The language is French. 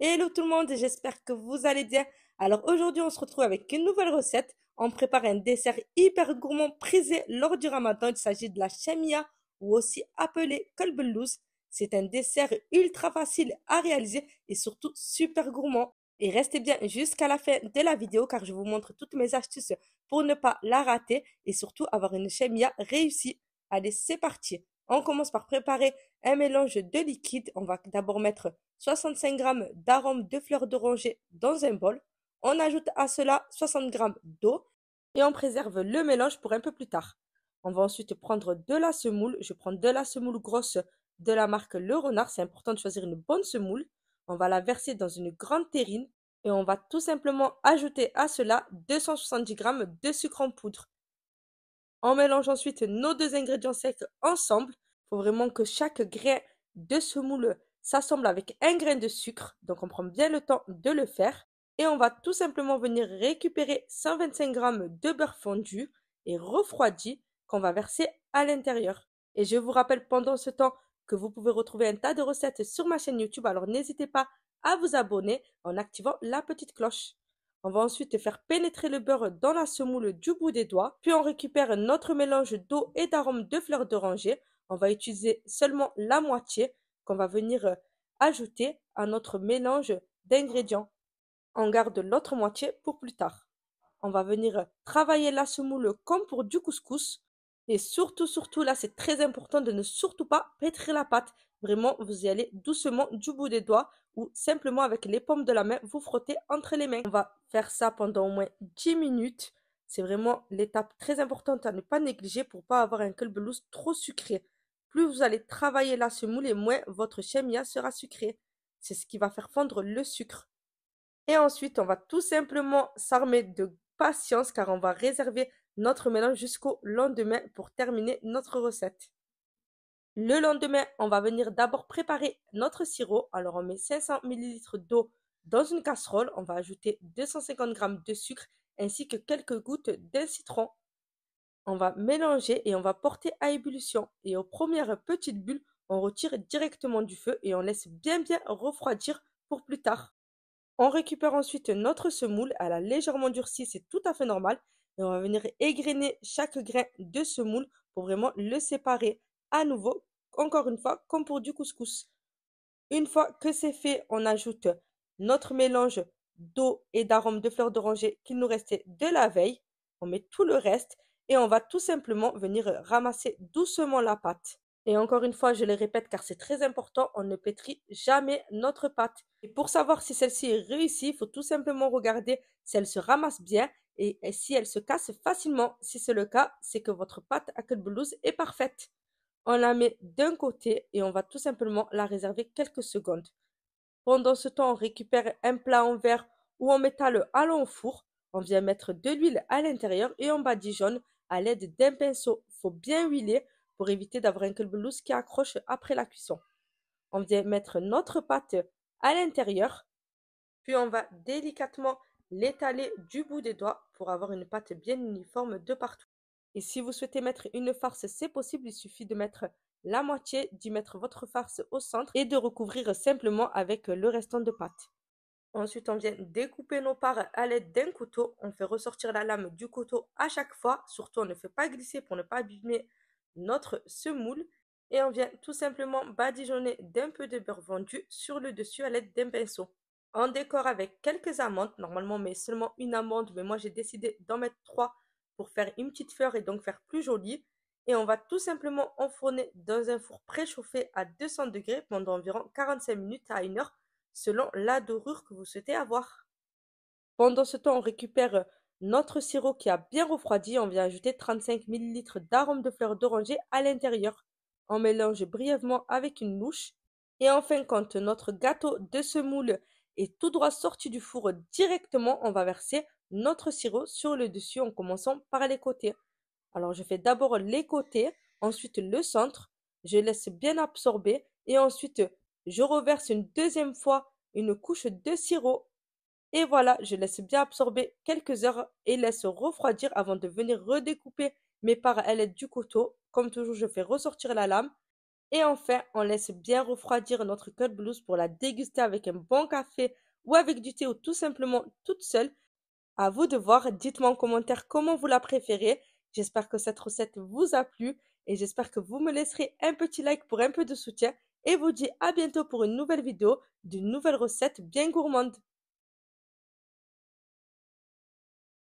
Hello tout le monde, j'espère que vous allez bien. Alors aujourd'hui, on se retrouve avec une nouvelle recette. On prépare un dessert hyper gourmand prisé lors du Ramadan. Il s'agit de la shamia ou aussi appelé kolbelouz. C'est un dessert ultra facile à réaliser et surtout super gourmand. Et restez bien jusqu'à la fin de la vidéo car je vous montre toutes mes astuces pour ne pas la rater et surtout avoir une shamia réussie. Allez, c'est parti. On commence par préparer un mélange de liquide. On va d'abord mettre 65 g d'arôme de fleurs d'oranger dans un bol. On ajoute à cela 60 g d'eau et on préserve le mélange pour un peu plus tard. On va ensuite prendre de la semoule. Je prends de la semoule grosse de la marque Le Renard. C'est important de choisir une bonne semoule. On va la verser dans une grande terrine et on va tout simplement ajouter à cela 270 g de sucre en poudre. On mélange ensuite nos deux ingrédients secs ensemble. Il faut vraiment que chaque grain de semoule s'assemble avec un grain de sucre. Donc on prend bien le temps de le faire. Et on va tout simplement venir récupérer 125 g de beurre fondu et refroidi qu'on va verser à l'intérieur. Et je vous rappelle pendant ce temps que vous pouvez retrouver un tas de recettes sur ma chaîne YouTube. Alors n'hésitez pas à vous abonner en activant la petite cloche. On va ensuite faire pénétrer le beurre dans la semoule du bout des doigts. Puis on récupère notre mélange d'eau et d'arôme de fleurs d'oranger. On va utiliser seulement la moitié qu'on va venir ajouter à notre mélange d'ingrédients. On garde l'autre moitié pour plus tard. On va venir travailler la semoule comme pour du couscous. Et surtout, là, c'est très important de ne surtout pas pétrir la pâte. Vraiment, vous y allez doucement du bout des doigts ou simplement avec les paumes de la main, vous frottez entre les mains. On va faire ça pendant au moins 10 minutes. C'est vraiment l'étape très importante à ne pas négliger pour pas avoir un kulbelouz trop sucré. Plus vous allez travailler la semoule et moins votre chemia sera sucré. C'est ce qui va faire fondre le sucre. Et ensuite, on va tout simplement s'armer de patience car on va réserver notre mélange jusqu'au lendemain pour terminer notre recette. Le lendemain, on va venir d'abord préparer notre sirop. Alors, on met 500 ml d'eau dans une casserole. On va ajouter 250 g de sucre ainsi que quelques gouttes d'un citron. On va mélanger et on va porter à ébullition. Et aux premières petites bulles, on retire directement du feu et on laisse bien refroidir pour plus tard. On récupère ensuite notre semoule, elle a légèrement durci, c'est tout à fait normal. Et on va venir égrener chaque grain de semoule pour vraiment le séparer à nouveau, encore une fois, comme pour du couscous. Une fois que c'est fait, on ajoute notre mélange d'eau et d'arôme de fleurs d'oranger qu'il nous restait de la veille. On met tout le reste et on va tout simplement venir ramasser doucement la pâte. Et encore une fois, je le répète car c'est très important, on ne pétrit jamais notre pâte. Et pour savoir si celle-ci est réussie, il faut tout simplement regarder si elle se ramasse bien et si elle se casse facilement. Si c'est le cas, c'est que votre pâte à blouse est parfaite. On la met d'un côté et on va tout simplement la réserver quelques secondes. Pendant ce temps, on récupère un plat en verre ou en métal allant au four. On vient mettre de l'huile à l'intérieur et on badigeonne à l'aide d'un pinceau. Il faut bien huiler pour éviter d'avoir un culbelouse qui accroche après la cuisson. On vient mettre notre pâte à l'intérieur, puis on va délicatement l'étaler du bout des doigts pour avoir une pâte bien uniforme de partout. Et si vous souhaitez mettre une farce, c'est possible, il suffit de mettre la moitié, d'y mettre votre farce au centre et de recouvrir simplement avec le restant de pâte. Ensuite, on vient découper nos parts à l'aide d'un couteau. On fait ressortir la lame du couteau à chaque fois. Surtout, on ne fait pas glisser pour ne pas abîmer notre semoule. Et on vient tout simplement badigeonner d'un peu de beurre fondu sur le dessus à l'aide d'un pinceau. On décore avec quelques amandes. Normalement, on met seulement une amande, mais moi j'ai décidé d'en mettre trois pour faire une petite fleur et donc faire plus joli. Et on va tout simplement enfourner dans un four préchauffé à 200 degrés pendant environ 45 minutes à 1 heure selon la dorure que vous souhaitez avoir. Pendant ce temps, on récupère notre sirop qui a bien refroidi. On vient ajouter 35 ml d'arôme de fleurs d'oranger à l'intérieur. On mélange brièvement avec une louche. Et enfin, quand notre gâteau de semoule est tout droit sorti du four directement, on va verser notre sirop sur le dessus en commençant par les côtés. Alors, je fais d'abord les côtés, ensuite le centre. Je laisse bien absorber et ensuite je reverse une deuxième fois une couche de sirop. Et voilà, je laisse bien absorber quelques heures et laisse refroidir avant de venir redécouper mes parts à l'aide du couteau. Comme toujours, je fais ressortir la lame Et enfin, on laisse bien refroidir notre cut blues pour la déguster avec un bon café ou avec du thé ou tout simplement toute seule. À vous de voir, dites-moi en commentaire comment vous la préférez. J'espère que cette recette vous a plu et j'espère que vous me laisserez un petit like pour un peu de soutien et vous dis à bientôt pour une nouvelle vidéo d'une nouvelle recette bien gourmande.